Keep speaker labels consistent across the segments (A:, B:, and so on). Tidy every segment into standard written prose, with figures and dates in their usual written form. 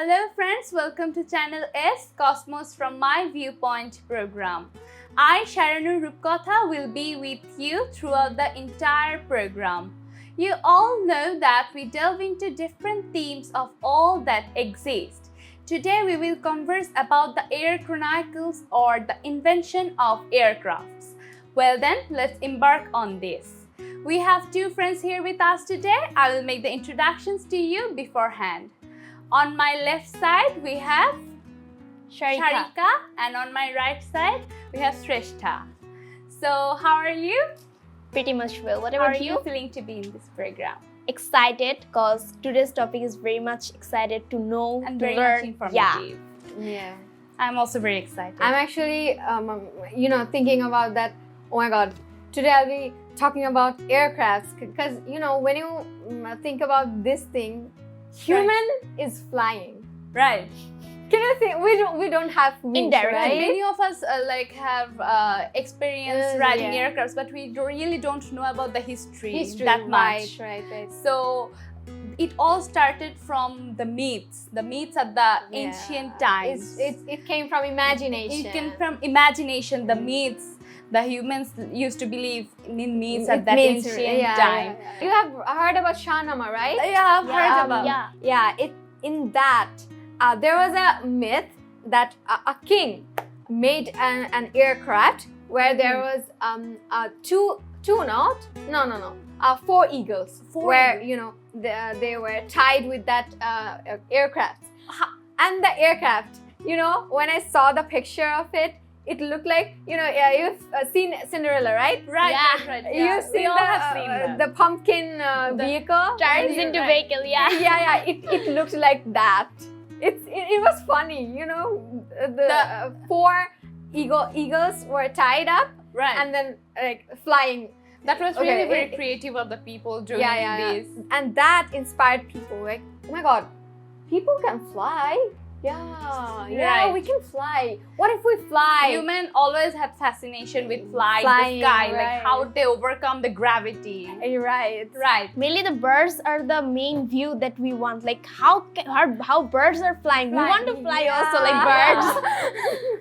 A: Hello friends, welcome to Channel S Cosmos from My Viewpoint program. I, Sharanur Rupkotha, will be with you throughout the entire program. You all know that we delve into different themes of all that exist. Today we will converse about the Air Chronicles or the invention of aircrafts. Well then, let's embark on this. We have two friends here with us today. I will make the introductions to you beforehand. On my left side, we have Sharika, and on my right side, we have Shrestha. So, how are you?
B: Pretty much well. What
A: How
B: about
A: are
B: you?
A: you feeling to be in this program?
B: Excited because today's topic is very much excited to know
A: And
B: to
A: very
B: learn.
A: much informative.
C: Yeah.
A: I'm also very excited.
C: I'm actually, thinking about that. Oh my God. Today I'll be talking about aircrafts because, when you think about this thing, human is flying.
A: Right.
C: Can you think? We don't have wings,
B: Indirectly.
C: right?
A: Many of us have experience riding aircrafts, but we really don't know about the history that much.
C: Right.
A: So it all started from the myths at the ancient times.
C: It came from imagination.
A: It came from imagination, the myths. The humans used to believe in myths at that ancient time.
C: You have heard about Shahnama, right?
A: Yeah, I've heard about.
C: In that, there was a myth that a king made an aircraft where there was four eagles. They were tied with that aircraft. And the aircraft, when I saw the picture of it, it looked like, you've seen Cinderella, right?
A: Right.
C: You've seen the pumpkin vehicle?
B: Turns into vehicle,
C: Yeah, it looked like that. It was funny, the four eagles were tied up,
A: Right.
C: and then flying.
A: That was really very creative of the people doing this.
C: And that inspired people. Like, oh my God, people can fly. Yeah, we can fly. What if we fly?
A: Humans always had fascination with flying the sky, like how they overcome the gravity.
C: Right.
B: Mainly the birds are the main view that we want. Like how birds are flying. We want to fly also like birds.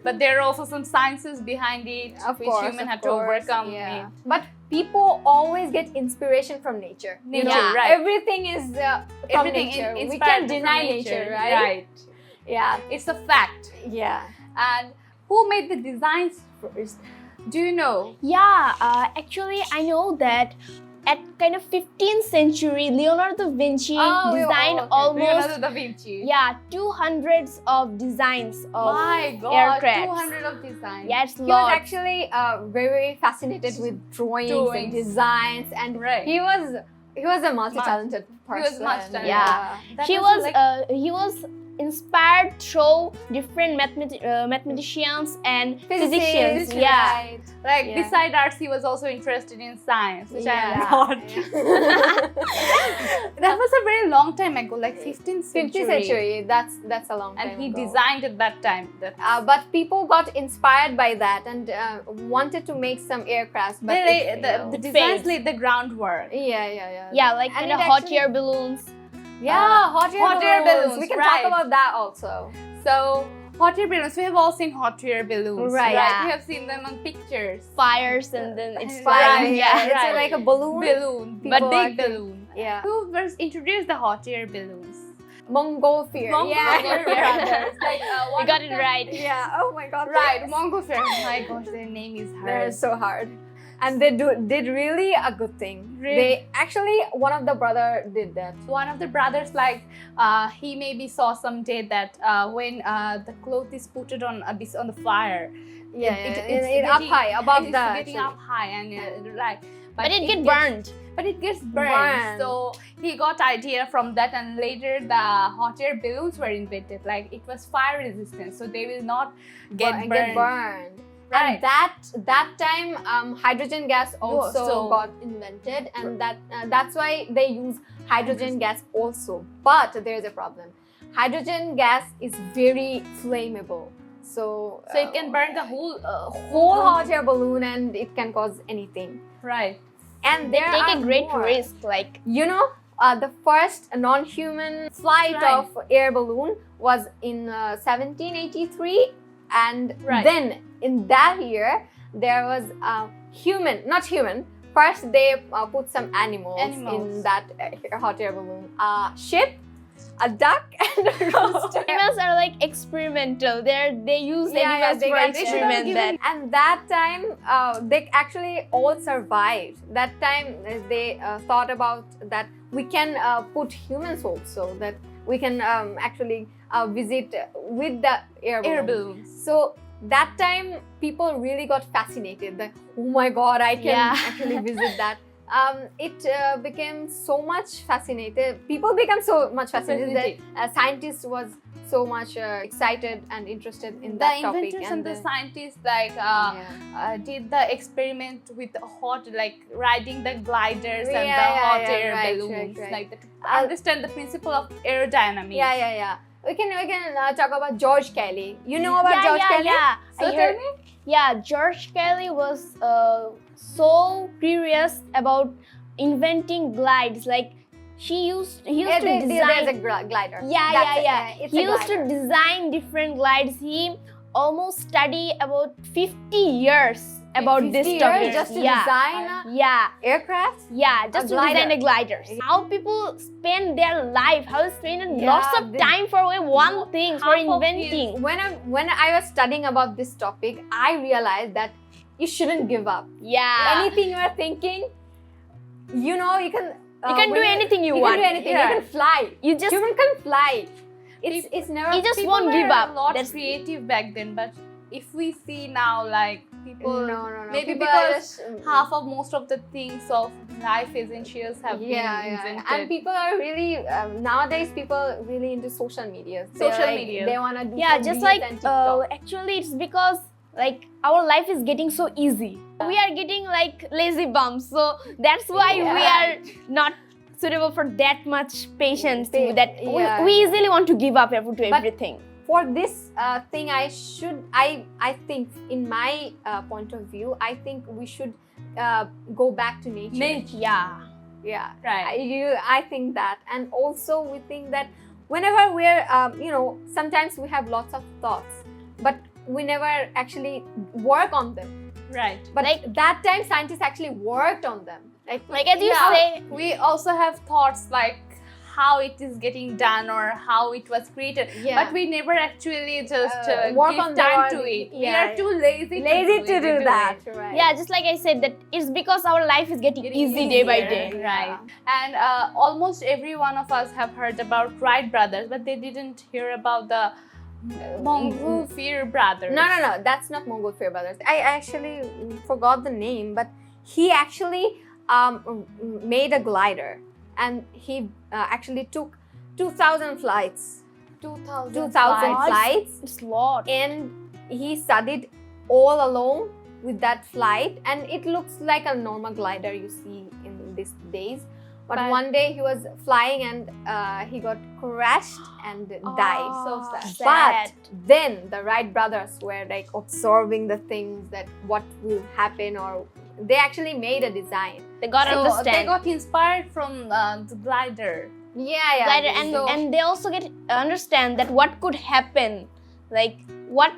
A: But there are also some sciences behind it, which humans had to overcome.
C: Yeah. But people always get inspiration from nature.
A: Right.
C: Everything is from nature. We can't deny nature, right?
A: Right.
C: Yeah.
A: It's a fact.
C: Yeah.
A: And who made the designs first? Do you know?
B: Yeah, actually I know that at kind of 15th century, Leonardo da Vinci designed almost
A: Leonardo da Vinci.
B: 200 of designs of
A: My God,
B: aircrafts.
A: 200 of designs.
B: Yeah, it's
C: He was
B: lot.
C: actually very fascinated with drawings and designs, and he was a multi-talented person.
A: He was multi-talented.
B: Yeah.
A: That
B: He was inspired through different mathematicians and physicians.
C: Right.
A: Beside arts, he was also interested in science, which I am
C: Yeah.
A: not. That was a very long time ago, like 15th century.
C: 15th century. That's a long time
A: And he
C: ago.
A: designed at that time.
C: But people got inspired by that and wanted to make some aircrafts. But
A: the designs laid the groundwork.
C: Yeah.
B: Like
C: And
B: kind of
C: it
B: hot
C: actually-
B: air balloons.
C: hot air balloons. We can talk
A: right.
C: about that also.
A: So, hot air balloons, we have all seen hot air balloons.
C: Right.
B: Yeah.
A: We have seen them on pictures.
B: Fires and then it's
A: Right,
B: flying.
A: yeah.
C: It's
A: Right.
C: like a balloon.
A: Balloon,
C: People
A: but big
C: actually-
A: balloon.
C: Yeah.
A: Who first introduced the hot air balloons?
C: Montgolfier.
A: Montgolfier brothers.
B: You got it right.
C: Yeah. Oh my God.
A: Right, Montgolfier. Oh my gosh, their name is
C: They're
A: hard.
C: so hard. And they did really a good thing.
A: Really?
C: They actually, one of the brother did that.
A: One of the brothers, he maybe saw someday that when the cloth is put it on the fire,
C: It's up high, above
A: it's
C: that.
A: getting up high and
B: But it gets burned.
A: But it gets burned.
C: Burned.
A: So he got idea from that, and later the hot air balloons were invented. Like it was fire resistant, so they will not get burned. Right.
C: And that time, hydrogen gas also got invented, and that's why they use hydrogen gas also. But there's a problem. Hydrogen gas is very flammable. So
A: it can burn the whole
C: hot air balloon, and it can cause anything.
A: Right.
C: And
B: They
C: there
B: take
C: are
B: a great
C: more.
B: risk. Like
C: the first non-human flight
A: Right.
C: of air balloon was in 1783, and
A: Right.
C: then in that year there was not human. First they put some animals in that hot air balloon. A ship, a duck, and a rooster.
B: Animals are like experimental. They use
C: Yeah,
B: animals
C: they
B: for
C: got- they should have
B: experiment.
C: given-
B: Then.
C: And that time they actually all survived. That time they thought about that we can put humans also, that we can actually visit with the air
A: Air
C: balloon.
A: balloons.
C: So that time people really got fascinated that, oh my god, I can
B: Yeah.
C: actually visit that. It became so much fascinated. People became so much fascinated that scientists was so much excited and interested in
A: The
C: that topic.
A: inventors and the
C: the-
A: scientists did the experiment with hot, like riding the gliders and
C: Yeah,
A: the
C: yeah,
A: hot
C: yeah,
A: air
C: right,
A: balloons,
C: right.
A: like that, to understand the principle of aerodynamics.
C: Yeah. We can talk about George Kelly. You know about George Kelly?
B: Yeah.
C: So
B: I
C: tell
B: heard-
C: me.
B: Yeah, George Kelly was so curious about inventing glides. Like he used to
C: There's
B: design.
C: a glider.
B: Yeah.
C: It's
B: He
C: a
B: used
C: glider.
B: to design different glides. He almost studied about 50 years about
C: 50
B: this
C: years
B: topic.
C: just to
B: yeah.
C: design
B: Yeah,
C: aircraft.
B: just to
C: glider.
B: design the gliders. How people spend their life, how they spend
C: Yeah,
B: lots of
C: they-
B: time for one thing, for
A: half of
B: inventing.
C: When I was studying about this topic, I realized that you shouldn't give up.
B: Yeah.
C: Anything you are thinking, you know, you can.
B: You can do anything you
C: You
B: want.
C: can do anything.
A: Yeah.
C: You can fly.
B: You just
C: Human can fly. It's never.
B: You just
A: People
B: won't give
A: were
B: up.
A: a lot
B: That's-
A: creative back then, but if we see now, like people,
C: no.
A: maybe
C: People are
A: because
C: just,
A: half of most of the things of life essentials have been invented.
C: And people are really nowadays. People really into social media.
A: Social media.
C: They wanna do.
B: yeah,
C: some
B: just
C: reels
B: like
C: and TikTok.
B: actually it's because like our life is getting so easy. We are getting like lazy bums, so that's why we
C: Yeah.
B: are not suitable for that much patience.
C: Yeah.
B: That we easily want to give up to
C: But-
B: everything.
C: For this thing, I think in my point of view, I think we should go back to nature.
A: Nature.
B: Yeah.
A: Right.
C: I think that, and also we think that whenever we're sometimes we have lots of thoughts, but we never actually work on them.
A: Right.
C: But that time scientists actually worked on them.
B: Like as you
A: Yeah.
B: say,
A: We also have thoughts like how it is getting done or how it was created,
C: Yeah.
A: but we never actually just
C: work
A: give
C: on
A: time
C: the-
A: to it. We
C: yeah,
A: are too lazy
C: to do that.
A: it.
C: Right.
B: yeah, just like I said, that it's because our life is getting easy day by
A: easier,
B: day.
A: right? And almost every one of us have heard about Wright brothers, but they didn't hear about the Montgolfier brothers.
C: No, that's not Montgolfier brothers. I actually forgot the name, but he actually made a glider, and he actually took 2,000 flights. 2,000 flights,
B: It's lot.
C: and he studied all alone with that flight, and it looks like a normal glider you see in these days. But one day he was flying and he got crashed and died.
A: So sad.
C: But then the Wright brothers were like observing the things that what will happen, or they actually made a design.
B: They got to
A: So
B: understand.
A: they got inspired from the glider.
C: Yeah.
B: Glider, and they also get understand that what could happen, like what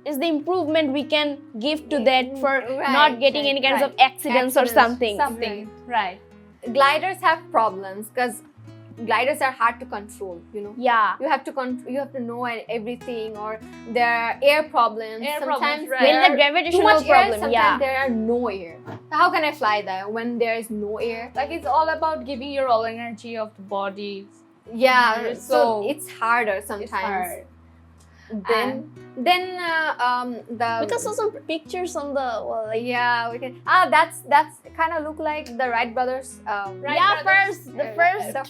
B: is the improvement we can give to that for not getting any kinds of accidents or something.
A: Right.
C: Gliders have problems because gliders are hard to control.
B: Yeah.
C: You have to know everything, or there are air problems. Sometimes
A: right.
C: there
B: Well, the
C: are
B: gravitational
C: too much air,
B: problem.
C: sometimes
B: Yeah.
C: there are no air. So how can I fly there when there is no air?
A: Like it's all about giving your all energy of the body.
C: Yeah, so
A: So
C: it's harder sometimes.
A: It's hard.
C: Then the
B: Because of some pictures on the wall, like
C: yeah, we can. That's kind of look like the Wright brothers.
A: Wright
B: yeah,
A: brothers.
B: the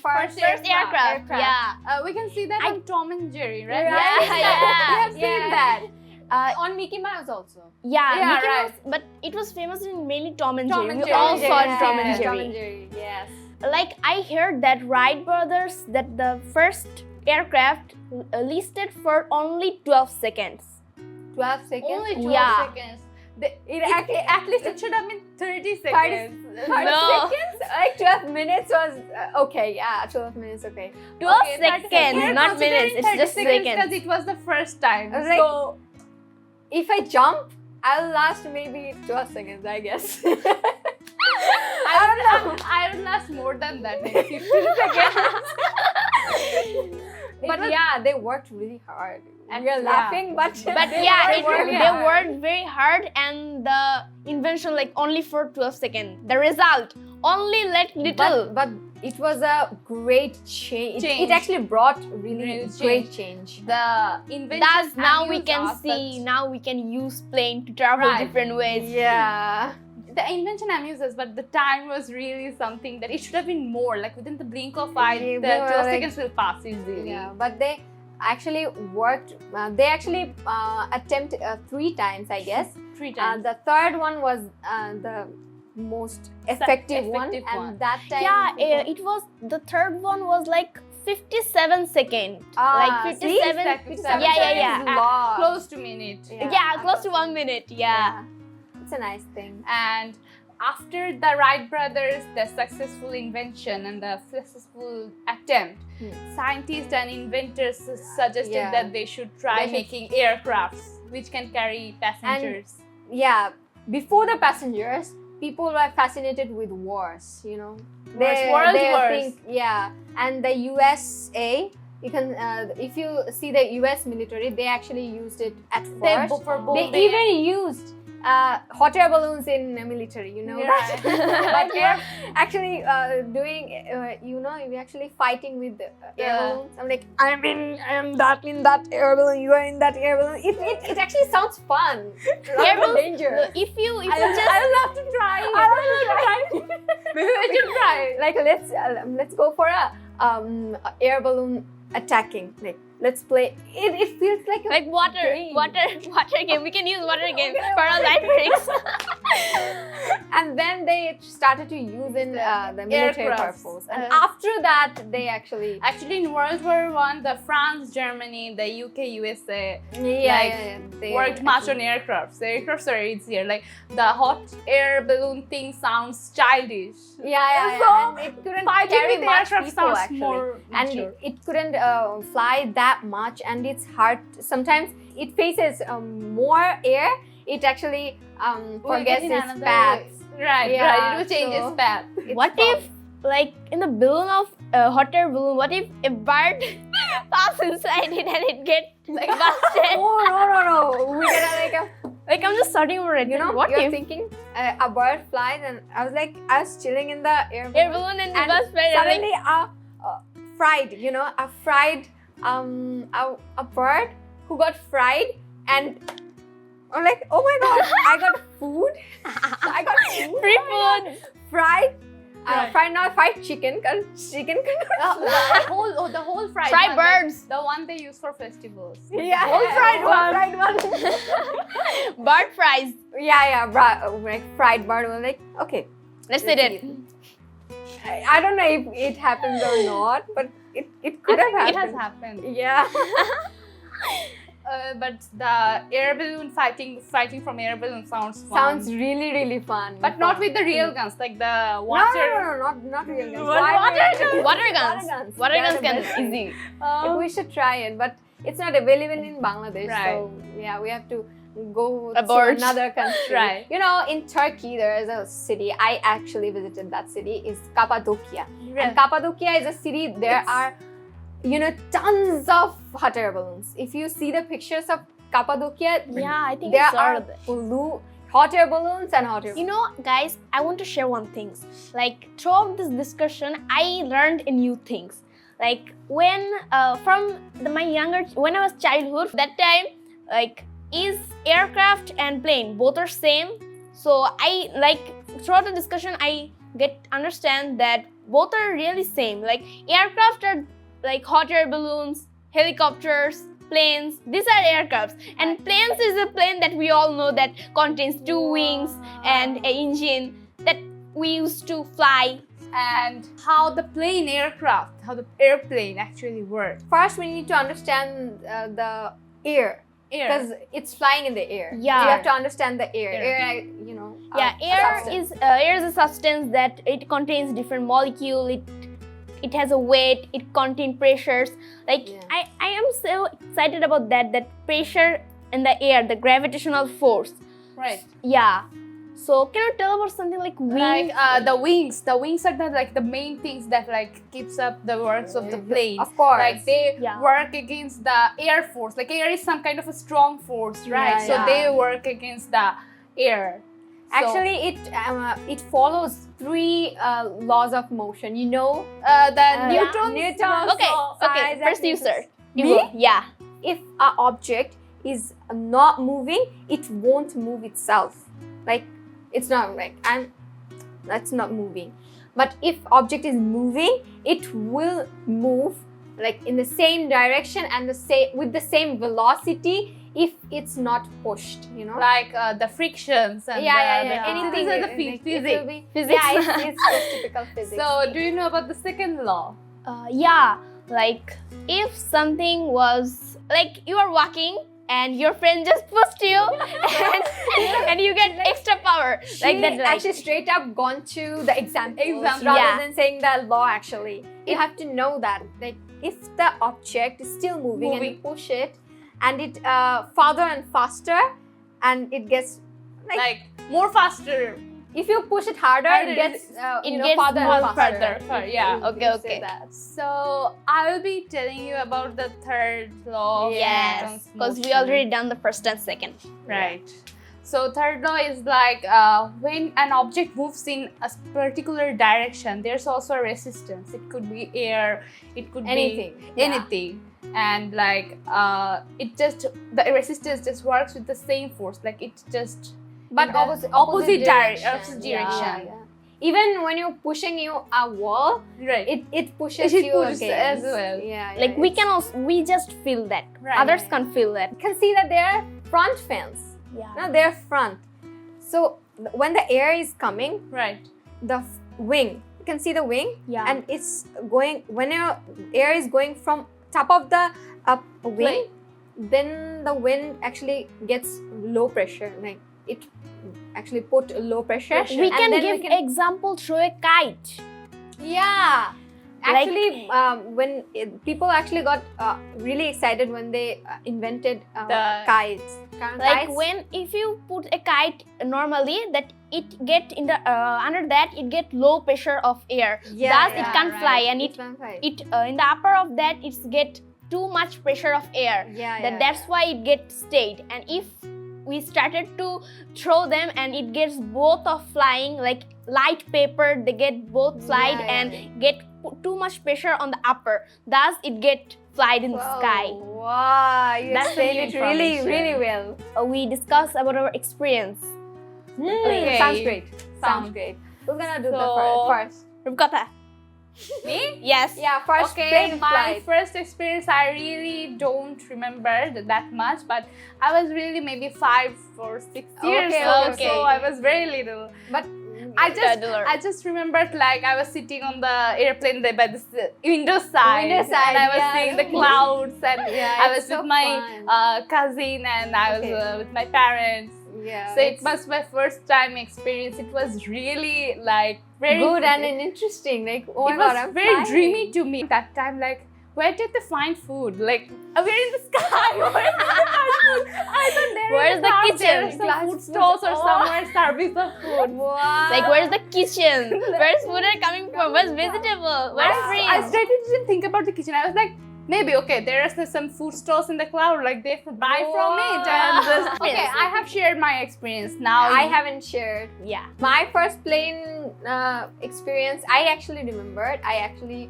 B: first aircraft. Yeah.
A: We can see that on Tom and Jerry, right?
C: Right?
B: Yeah,
C: We have seen that.
B: On
C: Mickey Mouse also.
B: Yeah,
A: Yeah,
B: Mickey
A: right.
B: Mouse, but it was famous in mainly Tom and
A: Tom
B: Jerry.
A: and
B: We
A: Jerry,
B: all saw in
A: yeah,
B: Tom
A: yeah,
B: and
C: Tom
B: Jerry.
C: and Jerry, yes.
B: Like I heard that Wright brothers, that the first aircraft listed for only 12 seconds.
C: 12 seconds.
A: Only 12
B: Yeah.
A: seconds. At least it should have been 30
C: 30
A: seconds.
C: 30
B: No.
C: seconds? like 12 minutes was okay. Yeah, 12 minutes okay.
B: 12
A: Okay, 30
B: seconds, not minutes. It's
A: 30
B: just
A: because
B: seconds.
A: it was the first time.
C: I was like,
A: So
C: if I jump, I'll last maybe 12 seconds, I guess.
A: I would last more than that, maybe 15 seconds.
C: But yeah, they worked really hard.
A: And
C: We are
A: yeah.
C: laughing, but
B: They
C: worked
B: worked very hard, and the invention like only for 12 seconds. The result only like little.
C: But it was a great change.
A: Change.
C: It actually brought really
A: Real
C: great change.
A: The invention.
B: Thus now we
A: amused
B: can
A: us,
B: see.
A: but
B: Now we can use plane to travel
A: Right.
B: different ways.
C: Yeah.
A: the invention amused us, but the time was really something that it should have been more. Like within the blink of eye,
C: Yeah,
A: the
C: we were
A: 12
C: like-
A: seconds will pass easily.
C: Yeah, but they actually worked. They actually attempted 3 times, I guess.
A: 3 times.
C: The third one was the most effective one,
A: effective one.
C: and that time.
B: Yeah, it was the third one was like 57 seconds. Like 57. Yeah.
C: Is long.
A: Close to minute.
B: Yeah, close to 1 minute. Yeah.
C: It's a nice thing.
A: And after the Wright brothers, the successful invention and the successful attempt, scientists and inventors suggested
C: Yeah.
A: that they should try
C: They should-
A: making aircrafts which can carry passengers.
C: Yeah, before the passengers, people were fascinated with wars. You know,
A: World wars.
C: think, yeah, and the USA. You can, if you see the US military, they actually used it at
A: They
C: first.
A: for both
C: They
A: the-
C: even used hot air balloons in the military, you know.
A: Yeah.
C: But we're actually doing, we're actually fighting with the air
A: Yeah.
C: balloons. I'm like, I am that in that air balloon, you are in that air balloon. It actually sounds fun.
B: Air balloon-
C: dangerous.
B: If you
C: I love to try. I love to try.
A: Maybe we should try.
C: Like let's go for a air balloon attacking. Like let's play. It feels like a
B: like water game. We can use water game for our light breaks.
C: and then they started to use in the military
A: aircrafts.
C: purpose. And after that, they actually
A: Actually, in World War I, the France, Germany, the UK, USA
C: they
A: worked much on aircrafts. The aircrafts are easier. Like the hot air balloon thing sounds childish.
C: Yeah.
A: So,
C: And it couldn't
A: Fighting
C: carry
A: with
C: much
A: aircraft
C: people
A: sounds
C: actually.
A: more
C: And
A: mature.
C: it couldn't fly that much, and it's hard. Sometimes it faces more air. It actually
A: Will
C: forgets
A: get in
C: its
A: another
C: path.
A: Right,
C: Yeah,
A: right. It will change
C: so-
A: its path.
C: It's
B: What
C: fun.
B: if, like, in the balloon of hot air balloon, what if a bird passes inside it and it gets like busted?
C: Oh no! We gotta like
B: Like, I'm just starting over it.
C: you know
B: what
C: you're
B: if
C: thinking a bird flies, and I was chilling in the air
B: air balloon and the
C: and
B: bus fell, and, like,
C: suddenly a fried a bird who got fried, and I'm like, oh my god, I got food. I got food.
B: free
C: Oh my
B: food.
C: God. Fried.
A: Right.
C: Not fried chicken, because chicken cannot fly.
A: The whole fried
B: Fried
A: one, like,
B: birds.
A: the one they use for festivals.
C: Yeah,
A: Whole fried one.
C: Fried one.
B: Bird fries.
C: Like fried bird. I'm like, okay.
B: Let's
C: Let's
B: eat it.
C: I don't know if it happens or not, but it could have
A: It has
C: happened.
A: happened.
C: Yeah.
A: But the air balloon fighting from air balloon sounds fun.
C: Sounds really fun.
A: But not with the real guns, like the water.
C: No, not real guns.
A: Water guns.
B: Water guns. Water
C: They are
B: guns
C: the
B: can
C: best thing.
B: easy.
C: We should try it, but it's not available in Bangladesh.
A: Right.
C: So yeah, we have to go
B: Abort.
C: to another country.
A: Right.
C: You know, in Turkey there is a city. I actually visited that city. Is Cappadocia. And Cappadocia is a city. There are, tons of hot air balloons. If you see the pictures of Cappadocia,
B: Yeah, I think
C: there
B: it's
C: are
B: all
C: hot air balloons and hot air.
B: You know, guys, I want to share one thing. Like, throughout this discussion, I learned new things. Like, when when I was childhood, that time, like, is aircraft and plane both are same? So throughout the discussion, I understand that both are really same. Like, aircraft are like hot air balloons, helicopters, planes. These are aircrafts, and planes is a plane that we all know that contains 2 wings and an engine that we used to fly.
A: And how the airplane actually works.
C: First, we need to understand the air.
A: Air.
C: because it's flying in the air.
B: Yeah.
C: You have to understand the air.
A: Air.
C: You know.
B: Yeah, air is a substance that it contains different molecule. It has a weight. It contains pressures. Like
C: Yeah.
B: I am so excited about that pressure in the air, the gravitational force.
A: Right.
B: Yeah. So can you tell about something like wings?
A: Like the wings. The wings are the main things that like keeps up the works of the plane.
C: Of course.
A: Like they
B: Yeah.
A: work against the air force. Like air is some kind of a strong force, right?
C: Yeah,
A: so
C: yeah.
A: they work against the air. So,
C: Actually, it follows 3 laws of motion. You know,
A: the
C: yeah.
A: Newton's
C: Newton's
B: okay,
C: law.
B: okay.
C: Isaac
B: First you,
C: Newton's-
B: sir. You
C: Me?
B: go. Yeah.
C: If an object is not moving, it won't move itself. Like it's not like that's not moving. But if object is moving, it will move like in the same direction and with the same velocity if it's not pushed. You know.
A: like the frictions and
C: Yeah.
A: Anything. These are the
C: like, it
A: physics.
C: will be-
B: Physics.
C: Yeah, it's just typical physics.
A: So do you know about the second law?
B: Yeah. Like if something was like you are walking and your friend just pushed you and you get extra power like that. Like,
C: actually straight up gone to the examples
A: Example.
C: rather
B: Yeah.
C: than saying the law. Actually, you have to know that like if the object is still moving and you push it and it farther and faster and it gets
A: Like more faster.
C: if you push it harder,
A: Harder,
C: it gets
B: it gets
C: farther
B: more
C: and faster.
A: further. Yeah.
B: Okay,
C: You say
B: okay.
C: that.
A: So I will be telling you about the third law. of
B: yes,
A: Newton's
B: because we
A: motion.
B: already done the first and second.
A: Right. So third law is like when an object moves in a particular direction, there's also a resistance. It could be air, it could
C: Anything.
A: be anything, and like the resistance just works with the same force. Like it just
C: But
A: in the
C: opposite
A: direction.
C: Yeah. Even when you're pushing a wall,
A: Right.
C: it pushes
A: It
C: you
A: pushes
C: against.
A: as well.
C: Yeah.
B: Like we just feel that.
A: Right.
B: Others can't feel that.
C: You can see that there are front fins.
B: Yeah.
C: No, they're front. So when the air is coming,
A: Right.
C: the wing, you can see the wing,
B: Yeah.
C: and it's going when your air is going from top of the wing, then the wind actually gets low pressure. Like it actually put low pressure.
B: We
C: and
B: can
C: then
B: give example through a kite.
C: Yeah.
B: Like-
C: Actually, when people actually got really excited when they invented
A: The-
C: kites.
B: Like
C: Kites.
B: if you put a kite normally, that it get in the under that it get low pressure of air. Thus it can't fly, and it
C: can't fly.
B: in the upper of that it get too much pressure of air. That's why it gets stayed. And if we started to throw them and it gets both of flying, like light paper, they get both flied and get too much pressure on the upper. Thus it get flied in the sky.
C: Wow, you
A: That's
C: explained
A: new
C: it really,
A: information.
C: really well.
B: We discuss about our experience.
A: Okay.
C: Sounds great. Sounds
A: Sounds
C: great. Who's gonna do
A: So-
C: the first?
B: Rupkatha.
A: Me?
B: Yes.
C: Yeah, first
A: Okay,
C: plane
A: my
C: flight.
A: first experience, I really don't remember that much, but I was really maybe 5 or 6 years
C: Okay,
A: old,
C: okay.
A: so I was very little.
C: But
A: I just remembered like I was sitting on the airplane there by the window side,
C: Window side,
A: and I was
C: yeah.
A: seeing the clouds, and
C: Yeah,
A: I
C: it's
A: was
C: so
A: with my
C: fun.
A: cousin, and I was
C: Okay.
A: with my parents.
C: yeah,
A: So it was my first time experience. It was really like very
C: good and interesting. Like oh my
A: it
C: god,
A: was
C: I'm
A: very
C: flying.
A: dreamy to me that time. Like, where did they find food? Like, we're in the sky. Where did they find food? I thought there
B: Where's
A: in
B: the
A: house,
B: kitchen?
A: There are some
C: Glass
A: food
C: food.
A: stalls or
C: Oh.
A: somewhere service of food.
C: Wow.
B: Like where's the kitchen? Where's food are coming from? Where's vegetable? Where's
A: I
B: fridge?
A: didn't think about the kitchen. I was like, maybe okay, there are some food stalls in the cloud. Like they buy from it. And just, okay, I have shared my experience now.
C: I haven't shared
B: Yeah.
C: my first plane experience. I actually remembered. I actually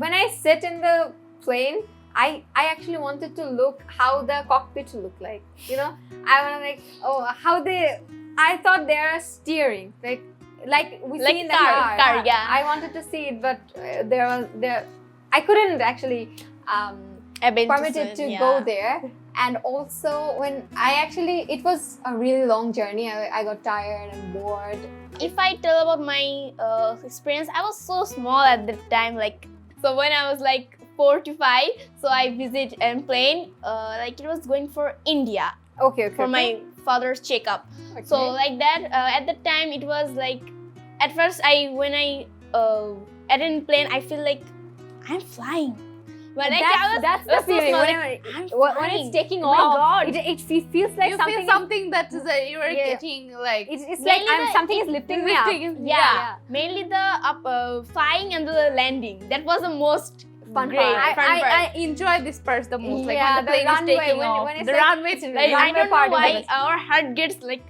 C: when I sit in the plane, I actually wanted to look how the cockpit looked like. You know, I was like, oh, how they. I thought they are steering like we
B: Like
C: see in the
B: car, yeah.
C: I wanted to see it, but there. I couldn't actually permitted to go there. And also when it was a really long journey. I got tired and bored.
B: If I tell about my experience, I was so small at that time. Like, so when I was like 4 to 5. So I visit airplane. Like it was going for India
C: Okay.
B: for my father's checkup. So like that. At that time, it was like at first when I attend plane, I feel like I'm flying. But
C: that's the feeling. When it's taking
B: Oh my
C: off,
B: God.
C: it feels like
A: You
C: something.
A: feel something that is you are
C: Yeah.
A: getting like
C: It's
B: Mainly
C: like something is lifting me up.
B: Yeah, mainly the flying and the landing. That was the most
C: Fun
B: great
C: part.
B: fun part.
A: I enjoy this part the most. Like
C: Yeah,
A: when the
C: the
A: plane is
C: runway,
A: taking
C: when-
A: off.
C: when it's
A: The
C: like-
A: runway.
C: it's
B: Like, I
C: runway
B: don't know
C: part is the
B: why
C: best.
B: our heart gets like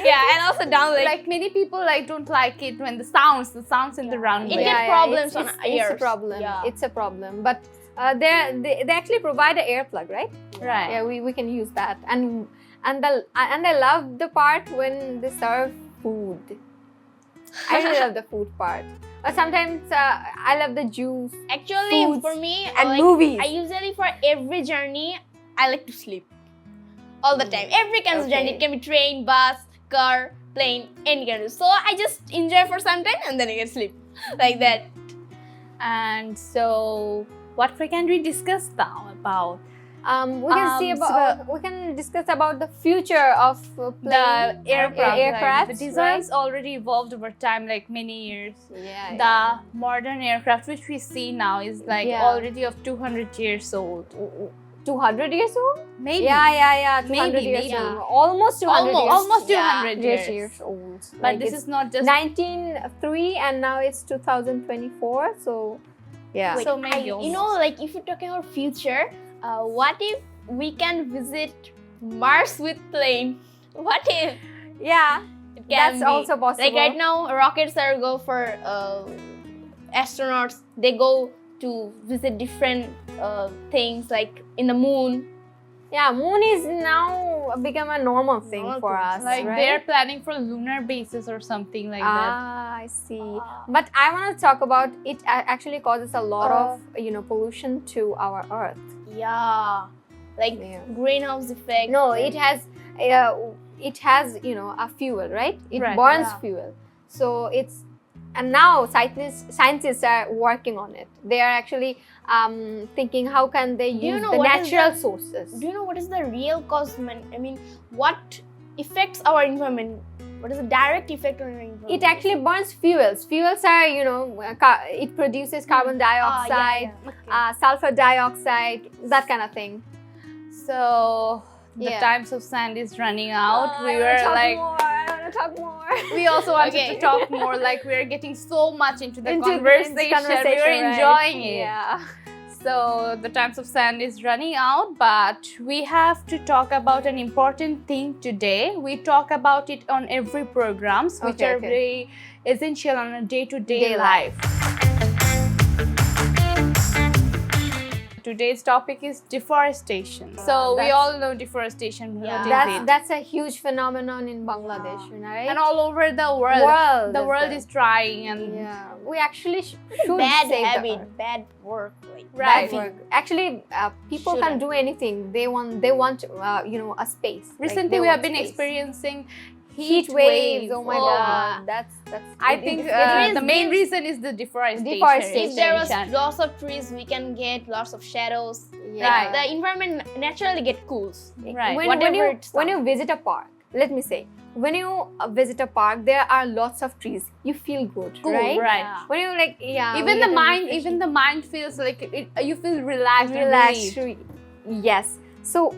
B: yeah, and also down
A: Like many people like don't like it when the sounds in the runway.
B: It gets problems on
C: it's
B: ears.
C: a problem.
B: Yeah.
C: It's a problem. But they actually provide an earplug, right?
A: Right.
C: Yeah, we can use that. And I love the part when they serve food. I really love the food part. Sometimes I love the juice
B: Actually,
C: Foods
B: for me,
C: and
B: like,
C: movies.
B: I usually for every journey, I like to sleep all the time. Every kind of journey, it can be train, bus, car, plane, any kind of. So I just enjoy for some time and then I get sleep like that.
A: And so, what can we discuss now about
C: we can see about we can discuss about the future of
A: the
C: plane,
A: aircraft?
C: aircrafts,
A: The designs already evolved over time, like many years.
C: Yeah.
A: The modern aircraft which we see now is like
C: Yeah.
A: already of 200 years old.
C: 200 years old?
A: Maybe.
C: Yeah. 200
A: Maybe,
C: years
A: maybe.
C: old. Almost 200 years.
A: Almost 200
C: years.
A: years.
C: old.
A: But
C: Like,
A: this
C: it's
A: is not just
C: 1903 and now it's 2024. So yeah.
A: Wait. So maybe
B: you know, like if you're talking about future, what if we can visit Mars with plane? What if
C: Yeah.
B: it can
C: That's
B: be?
C: also possible.
B: Like right now, rockets are go for astronauts. They go to visit different things like in the moon.
C: Yeah, moon is now become a normal thing
B: Normal
C: for
B: thing.
C: us,
A: like
C: right?
A: they're planning for lunar bases or something like that.
C: I see. But I want to talk about it. Actually causes a lot of pollution to our Earth.
B: Yeah, like
C: Yeah.
B: greenhouse effect.
C: No,
B: and-
C: it has a fuel, right? It
A: Right,
C: burns
B: yeah.
C: fuel. So it's and now scientists are working on it. They are actually thinking how can they
B: you
C: use
B: know
C: the
B: what is
C: natural
B: the-
C: sources.
B: Do you know what is the real cause? I mean, what affects our environment? What is the direct effect on our environment?
C: It actually burns fuels. Fuels are, it produces carbon dioxide, sulfur dioxide, that kind of thing.
A: So the
C: Yeah.
A: times of sand is running out.
C: Oh,
A: We
C: I
A: were
C: wanna talk
A: like,
C: more. I want to talk more.
A: we also wanted
B: Okay.
A: to talk more. Like we're getting so much into the
C: Into
A: conversation. We were
C: right?
A: enjoying it.
C: Yeah.
A: So the times of sand is running out, but we have to talk about an important thing today. We talk about it on every programs, which
C: Okay,
A: are
C: okay.
A: very essential on a day-to-day
C: Day
A: life. Today's topic is deforestation. So we
C: that's-
A: all know deforestation.
B: Yeah.
A: What is it?
C: That's a huge phenomenon in Bangladesh, right?
A: And all over the world. The
C: is
A: world
C: there.
A: is drying and
C: Yeah, we actually should
B: bad
C: save the
B: habit,
C: earth.
B: bad work. Like
A: Right.
C: Bad work. Actually, people can
B: Shouldn't.
C: do anything. They want a space. Like,
A: recently
C: they
A: we have
C: want
A: been
C: space.
A: experiencing
C: heat waves. Oh my
B: Oh.
C: god, that's.
A: I
C: it-
A: think
C: it- it is
A: the main
B: gives-
A: reason is the deforestation.
C: Deforestation.
B: if there was lots of trees, we can get lots of shadows.
C: Yeah.
B: Like the environment naturally get cools.
A: Right.
C: When you visit a park, let me say, when you visit a park, there are lots of trees. You feel good,
A: Cool,
C: right?
A: right.
C: When you
A: Even
C: we
A: the
C: get a
A: mind,
C: refreshing-
A: even the mind feels like you feel relaxed. and
C: relaxed.
A: relieved.
C: Yes. So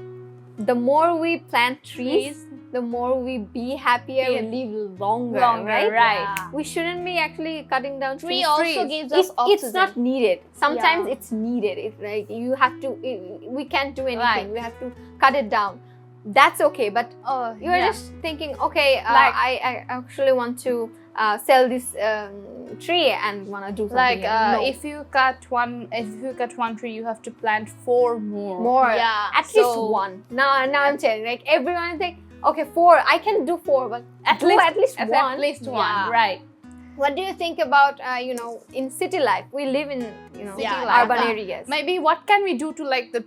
C: the more we plant trees, the more we be happier, we live longer, right?
B: Yeah.
C: We shouldn't be actually cutting down
B: Tree
C: trees.
B: also gives us
C: It's
B: oxygen.
C: not needed. Sometimes
B: Yeah.
C: it's needed. It's like you have to. We can't do anything.
A: Right.
C: We have to cut it down. That's okay. But
A: Oh,
C: you're
A: yeah.
C: just thinking, okay,
A: Like-
C: I actually want to sell this tree and want to do something.
A: like
C: else. No.
A: if you cut one tree, you have to plant 4 more.
C: more,
B: Yeah.
C: at least
A: So-
C: one. Now I'm telling, like everyone think, okay, 4. I can do 4, but
A: At
C: do
A: least-
C: at least
A: At
C: one.
A: least one,
B: Yeah.
A: right?
C: What do you think about in city life? We live in
A: City
C: urban
A: life.
C: areas.
A: Maybe what can we do to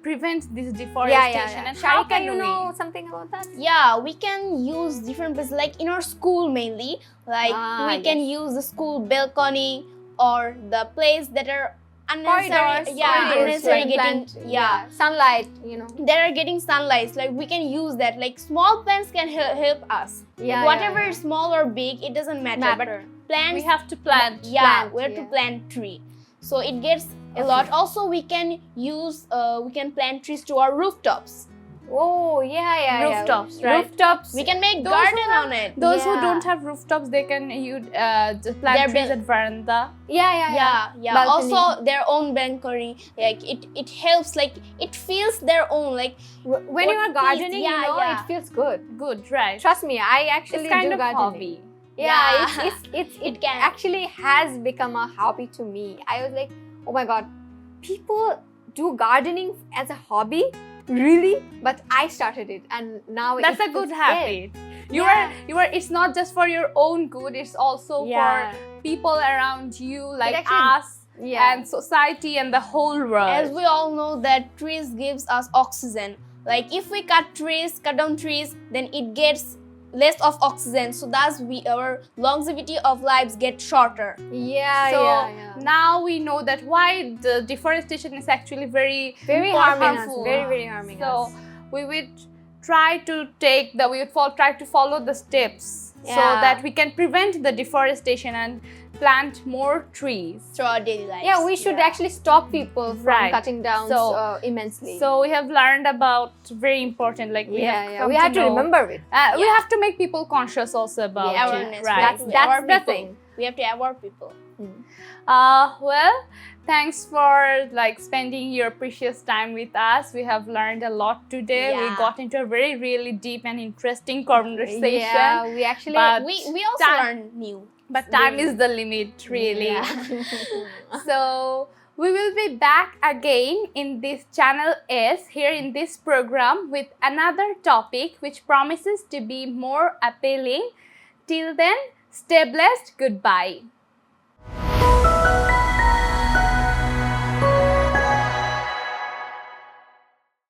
A: prevent this deforestation? And
C: How
A: how
C: can you
A: do
C: know
A: we?
C: something about that?
B: Yeah, we can use different places like in our school mainly. Like we can use the school balcony or the place that are unnecessary,
C: corridors where you
B: getting
C: plant, sunlight, you know.
B: they are getting sunlight. Like we can use that. Like small plants can help us. Whatever is small or big, it doesn't matter. But plants,
A: We have to plant.
B: we have to plant tree. So it gets a lot. Also, we can use we can plant trees to our rooftops.
C: Oh,
A: Rooftops, right?
C: Rooftops.
B: We can make
A: Those
B: garden
A: who have-
B: on it.
A: Those who
C: Yeah.
A: don't have rooftops, they can use plant
B: Their
A: trees
B: bal-
A: at veranda.
B: Yeah.
C: Balcony.
B: Also, their own balcony. Like it helps. Like it feels their own. Like
C: When
B: what
C: you are
B: peace,
C: gardening, you know,
B: yeah.
C: it feels good.
A: Good, right?
C: Trust me, I actually
A: It's kind
C: do
A: of
C: gardening.
A: hobby.
C: Yeah, it
B: It can.
C: actually has become a hobby to me. I was like, oh my god, people do gardening as a hobby? Really? But I started it, and now
A: That's
C: it
A: a good
C: feels
A: habit. You
C: Yeah.
A: are. It's not just for your own good. It's also
C: Yeah.
A: for people around you, like
C: actually-
A: us
C: Yeah.
A: and society and the whole world.
B: as we all know that trees gives us oxygen. Like if we cut down trees, then it gets less of oxygen. So thus our longevity of lives get shorter.
C: Yeah,
A: so
C: yeah.
A: now we know that why the deforestation is actually very
C: Very
A: harmful.
C: very harming
A: So
C: us.
A: we would try to try to follow the steps so
C: Yeah.
A: that we can prevent the deforestation and plant more trees.
B: Through our daily lives.
C: Yeah, we should actually stop people from
A: Right.
C: cutting down
A: So-
C: immensely.
A: So we have learned about very important, like we have come
C: we have to
A: know.
C: remember it.
A: We have to make people conscious also about
C: Yeah,
A: it,
B: awareness.
A: right?
C: That's
B: Our
C: the
B: people.
C: thing.
B: We have to aware people.
A: Well, thanks for like spending your precious time with us. We have learned a lot today. We
B: Yeah.
A: got into a very really deep and interesting conversation.
C: Yeah, we actually.
A: But
B: We also
A: time-
B: learn new.
A: But time is the limit, really.
C: Yeah.
A: So we will be back again in this channel S here in this program with another topic which promises to be more appealing. Till then, stay blessed. Goodbye.